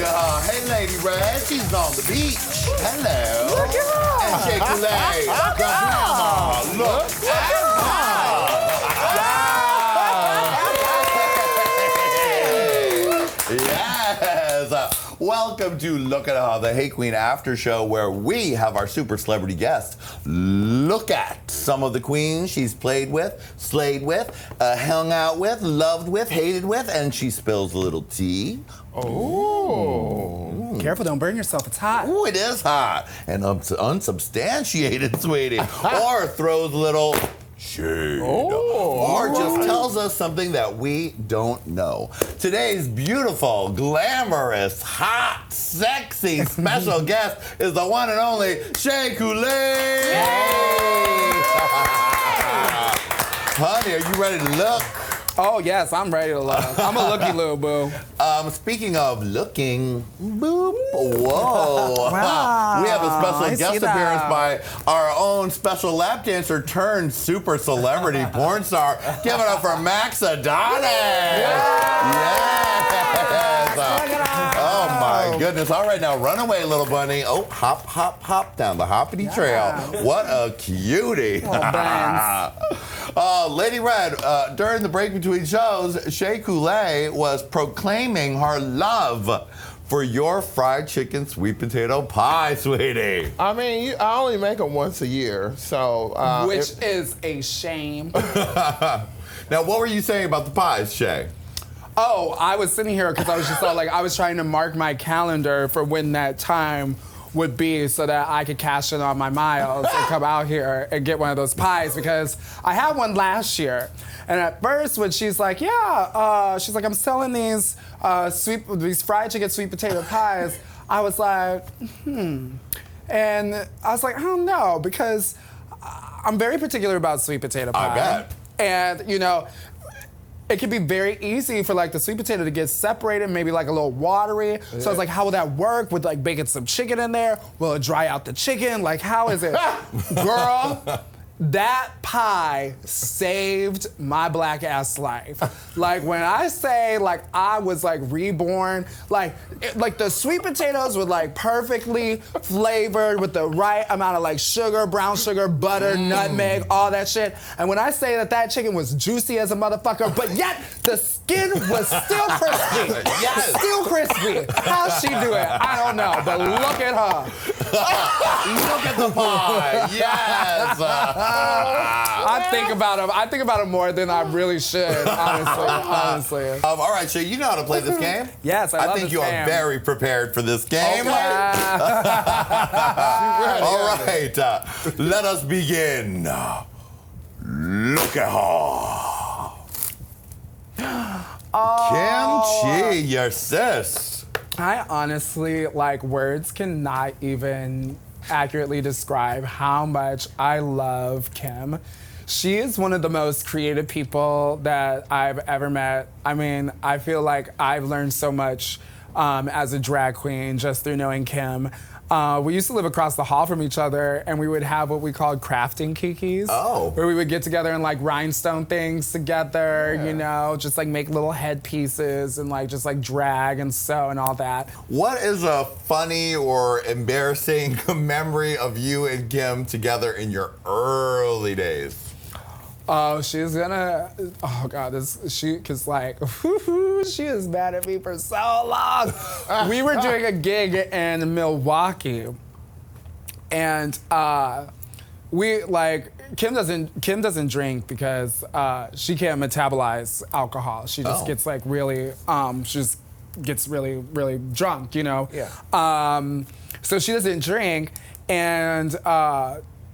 at her. Hey, Lady Red, she's on the beach. Hello. Look at her. And Shea Coulee, the grandma. Look at her. Yes. Welcome to Look at Her, the Hey Qween after show, where we have our super celebrity guests look at some of the queens she's played with, slayed with, hung out with, loved with, hated with, and she spills a little tea. Oh. Careful, don't burn yourself. It's hot. Ooh, it is hot. And unsubstantiated, sweetie. Or throws a little shade. Or just tells us something that we don't know. Today's beautiful, glamorous, hot, sexy special guest is the one and only Shea Coulee. Honey, are you ready to look? Oh, yes, I'm ready to look. I'm a looky little boo. Speaking of looking, boop, whoa. Wow, we have a special I guest see that. appearance by our own special lap dancer turned super celebrity porn star. Give it up for Max Adonis. Yes. Oh, my goodness. All right, now run away, little bunny. Oh, hop, hop, hop down the hoppity trail. What a cutie. Lady Red, during the break between shows, Shea Coulee was proclaiming her love for your fried chicken sweet potato pie, sweetie. I mean, I only make them once a year, so... Which is a shame. Now, what were you saying about the pies, Shea? Oh, I was sitting here because I was just I was trying to mark my calendar for when that time would be so that I could cash in on my miles and come out here and get one of those pies because I had one last year. And at first when she's like, she's like, I'm selling these fried chicken sweet potato pies, I was like, And I was like, I don't know, because I'm very particular about sweet potato pie. I bet. And, you know, it can be very easy for like the sweet potato to get separated, maybe like a little watery. Yeah. So I was like, how will that work with like baking some chicken in there? Will it dry out the chicken? Like, how is it? Girl, that pie saved my black ass life. Like when I say like I was like reborn, like the sweet potatoes were like perfectly flavored with the right amount of like sugar, brown sugar, butter, nutmeg, all that shit. And when I say that chicken was juicy as a motherfucker, but yet the skin was still crispy. Yes. Still crispy. How'd she do it? I don't know, but look at her. Look at the pie. Yes. I think about him more than I really should, honestly. All right, so you know how to play this game? Yes, I love think this you game. are very prepared for this game. Okay. All right, let us begin. Look at her. Kim Chi, your sis. I honestly, like, words cannot even accurately describe how much I love Kim. She is one of the most creative people that I've ever met. I mean, I feel like I've learned so much as a drag queen just through knowing Kim. We used to live across the hall from each other, and we would have what we called crafting kikis. Oh. Where we would get together and like rhinestone things together, you know, just like make little headpieces and like just like drag and sew and all that. What is a funny or embarrassing memory of you and Kim together in your early days? Oh, she's gonna, oh God, cause like, she is mad at me for so long. We were doing a gig in Milwaukee, and Kim doesn't drink because she can't metabolize alcohol. She just gets like really, she just gets really, really drunk, you know? Yeah. So she doesn't drink, and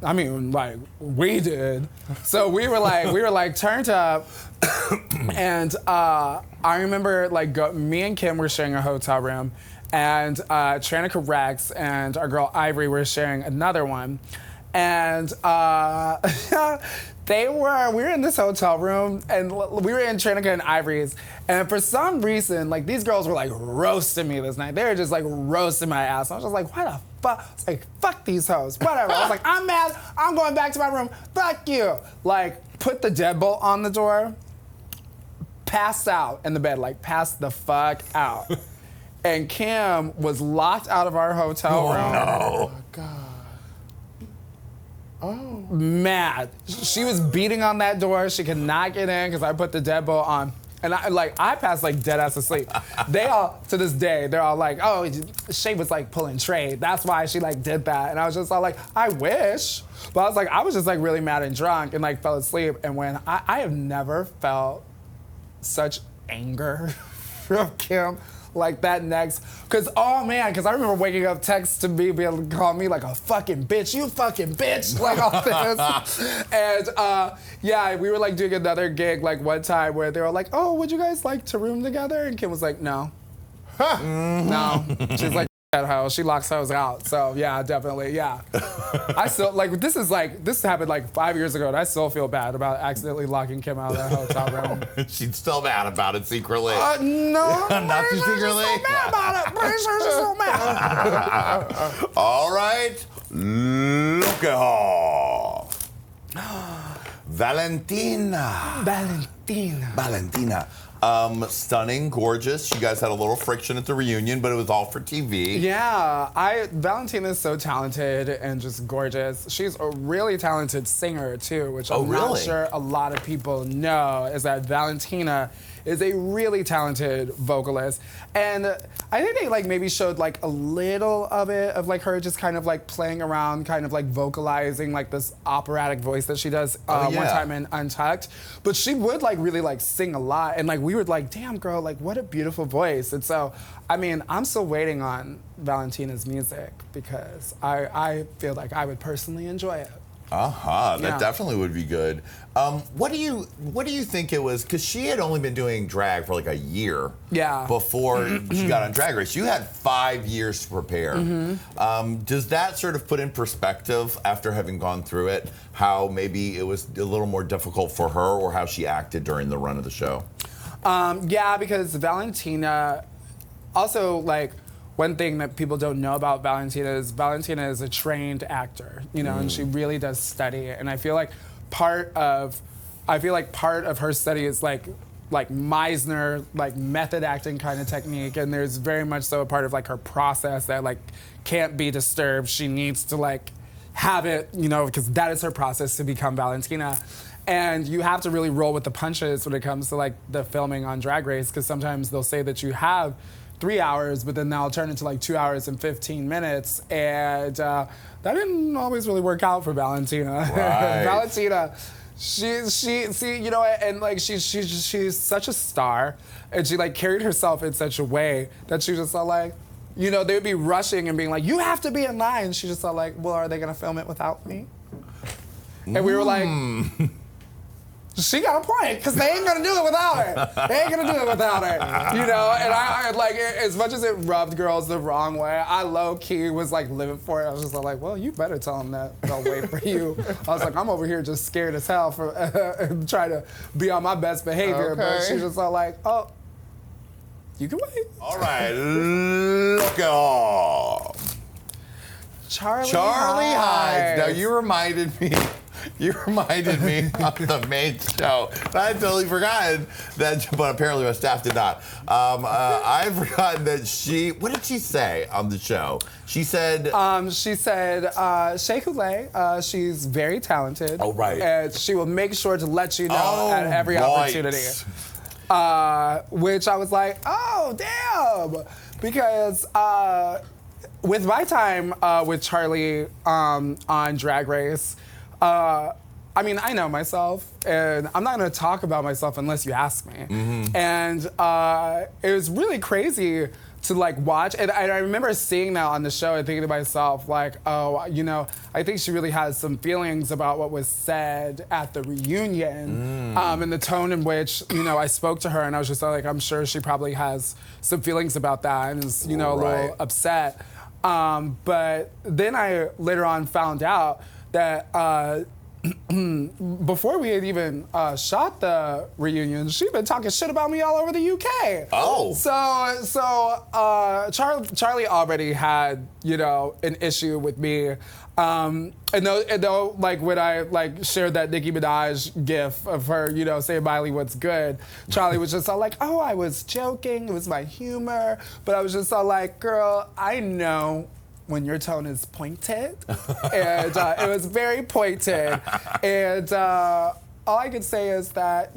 I mean, like, we did. So we were like turned up, and I remember like me and Kim were sharing a hotel room, and Trannika Rex and our girl Ivory were sharing another one, and we were in this hotel room, and we were in Trannika and Ivory's, and for some reason, like, these girls were like roasting me this night. They were just like roasting my ass. I was just like, why the fuck? I was like, fuck these hoes, whatever. I was like, I'm mad, I'm going back to my room, fuck you. Like, put the deadbolt on the door, passed out in the bed, like, passed the fuck out. and Kim was locked out of our hotel room. No. God. Mad. She was beating on that door. She could not get in because I put the deadbolt on. And I passed like dead ass asleep. They all, to this day, they're all like, oh, Shea was like pulling trade. That's why she like did that. And I was just all like, I wish. But I was like, I was just like really mad and drunk and like fell asleep. And when I have never felt such anger from Kim like that next. Cause I remember waking up texts to me being able to call me like a fucking bitch, you fucking bitch, like all this. And we were like doing another gig like one time where they were like, oh, would you guys like to room together? And Kim was like, no. No. She's like, that hoe. She locks hoes out. So yeah, definitely, yeah. I still this happened like 5 years ago and I still feel bad about accidentally locking Kim out of that hotel room. She's still mad about it secretly. No. Not too secretly? She's so mad about it. Pretty sure she's so mad. All right. Look at her. Valentina. Stunning, gorgeous. You guys had a little friction at the reunion, but it was all for TV. Yeah, Valentina is so talented and just gorgeous. She's a really talented singer too, which I'm not sure a lot of people know, is that Valentina is a really talented vocalist. And I think they like maybe showed like a little of it of like her just kind of like playing around, kind of like vocalizing like this operatic voice that she does one time in Untucked. But she would like really like sing a lot. And like we were like, damn girl, like what a beautiful voice. And so, I mean, I'm still waiting on Valentina's music because I feel like I would personally enjoy it. That definitely would be good. What do you think it was? Because she had only been doing drag for like a year. Before she got on Drag Race. You had 5 years to prepare. Does that sort of put in perspective after having gone through it, how maybe it was a little more difficult for her or how she acted during the run of the show? Yeah, because Valentina, also like, one thing that people don't know about Valentina is a trained actor, you know, and she really does study it. And I feel like part of her study is like Meisner, like method acting kind of technique. And there's very much so a part of like her process that like can't be disturbed. She needs to like have it, you know, because that is her process to become Valentina. And you have to really roll with the punches when it comes to like the filming on Drag Race, because sometimes they'll say that you have 3 hours, but then that'll turn into like 2 hours and 15 minutes. And that didn't always really work out for Valentina. Right. Valentina, she, you know, and like she's such a star, and she like carried herself in such a way that she just felt like, you know, they would be rushing and being like, you have to be in line. She just felt like, well, are they gonna film it without me? And we were like, she got a point, because they ain't gonna do it without her. They ain't gonna do it without her, you know? And I like, as much as it rubbed girls the wrong way, I low-key was like living for it. I was just like, well, you better tell them that they'll wait for you. I was like, I'm over here just scared as hell for trying to be on my best behavior. But she just all like, oh, you can wait. All right, look at all. Charlie Hides. Now you reminded me of the main show. I had totally forgotten that, but apparently my staff did not. I've forgotten that what did she say on the show? She said... Shea Coulee, she's very talented. Oh, right. And she will make sure to let you know at every opportunity. Which I was like, oh, damn. Because... with my time with Charlie on Drag Race, I mean, I know myself, and I'm not gonna talk about myself unless you ask me. And it was really crazy to like watch, and I remember seeing that on the show and thinking to myself, like, oh, you know, I think she really has some feelings about what was said at the reunion, and the tone in which, you know, I spoke to her, and I was just like, I'm sure she probably has some feelings about that, and is, you know, a little upset. But then I later on found out that before we had even shot the reunion, she'd been talking shit about me all over the UK. Oh. Charlie already had, an issue with me. And though, like, when I, like, shared that Nicki Minaj gif of her, saying, Miley, what's good, Charlie was just all like, oh, I was joking, it was my humor. But I was just all like, girl, I know when your tone is pointed. And it was very pointed. And all I can say is that,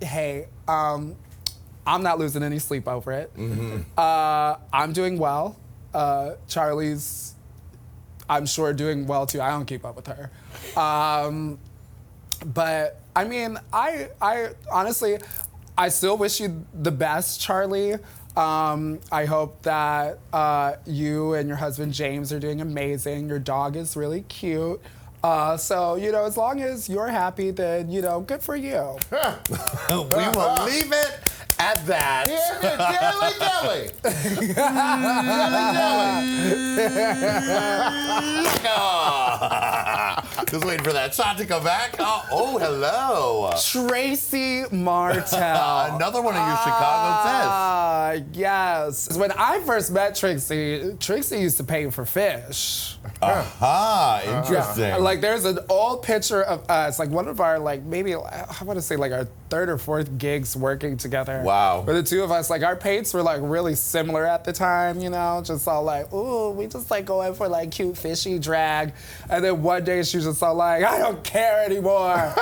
hey, I'm not losing any sleep over it. Mm-hmm. I'm doing well. Charlie's, I'm sure, doing well too. I don't keep up with her. But I mean, I honestly, I still wish you the best, Charlie. I hope that you and your husband Jaymes are doing amazing. Your dog is really cute. So, as long as you're happy, then, good for you. We will leave it at that. Just waiting for that shot to come back. Oh, hello. Tracy Martel. Another one of your Chicago sets. Yes. When I first met Trixie used to pay for fish. Interesting. Yeah. Like, there's an old picture of us, like one of our, like, maybe, I want to say, like, our third or fourth gigs working together. Wow. Where the two of us, like, our paints were, like, really similar at the time, just all like, ooh, we just, like, going for, like, cute fishy drag. And then one day she was just all like, I don't care anymore.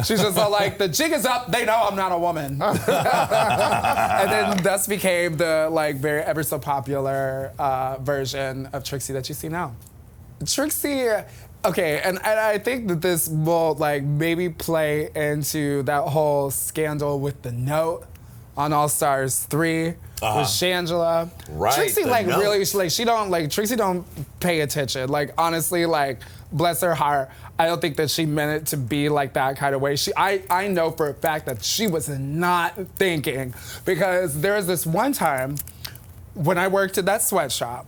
She's just all like, the jig is up, they know I'm not a woman. And then thus became the, like, very ever so popular version of Trixie that you see now. Trixie, okay, and I think that this will, like, maybe play into that whole scandal with the note on All Stars 3 with Shangela. Right. Trixie, like, note. really, Trixie don't pay attention. Like, honestly, like, bless her heart, I don't think that she meant it to be like that kind of way. I know for a fact that she was not thinking, because there was this one time when I worked at that sweatshop.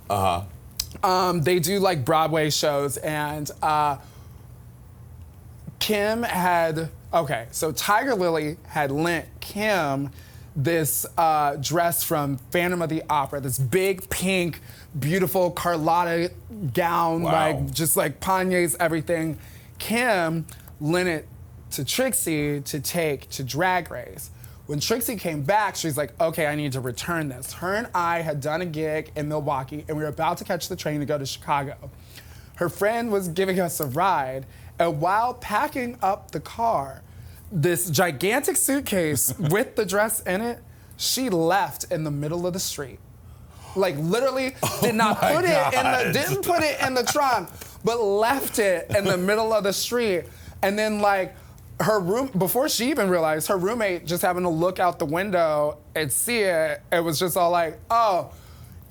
They do, like, Broadway shows, and so Tiger Lily had lent Kim this dress from Phantom of the Opera, this big, pink, beautiful Carlotta gown, like, just like panniers, everything. Kim lent it to Trixie to take to Drag Race. When Trixie came back, she's like, okay, I need to return this. Her and I had done a gig in Milwaukee, and we were about to catch the train to go to Chicago. Her friend was giving us a ride, and while packing up the car, this gigantic suitcase with the dress in it, she left in the middle of the street. Like, literally didn't put it in the trunk, but left it in the middle of the street. And then, like, her room, before she even realized, her roommate just happened to look out the window and see it. It was just all like, oh,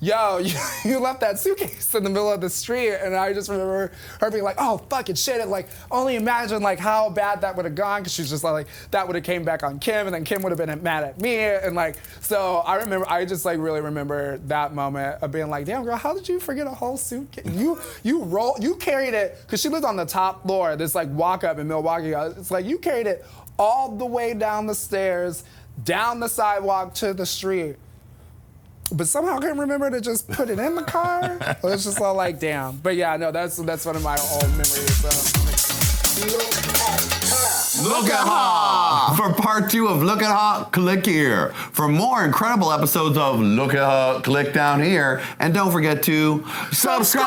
yo, you left that suitcase in the middle of the street. And I just remember her being like, oh, fucking shit. And, like, only imagine, like, how bad that would have gone, because she's just like, that would have came back on Kim, and then Kim would have been mad at me. And, like, so I just, like, really remember that moment of being like, damn, girl, how did you forget a whole suitcase? You carried it, because she lived on the top floor, this, like, walk up in Milwaukee. It's like, you carried it all the way down the stairs, down the sidewalk to the street. But somehow I couldn't remember to just put it in the car. It was just all like, damn. But yeah, no, that's one of my old memories. Look at her! For part 2 of Look at Her, click here. For more incredible episodes of Look at Her, click down here. And don't forget to subscribe!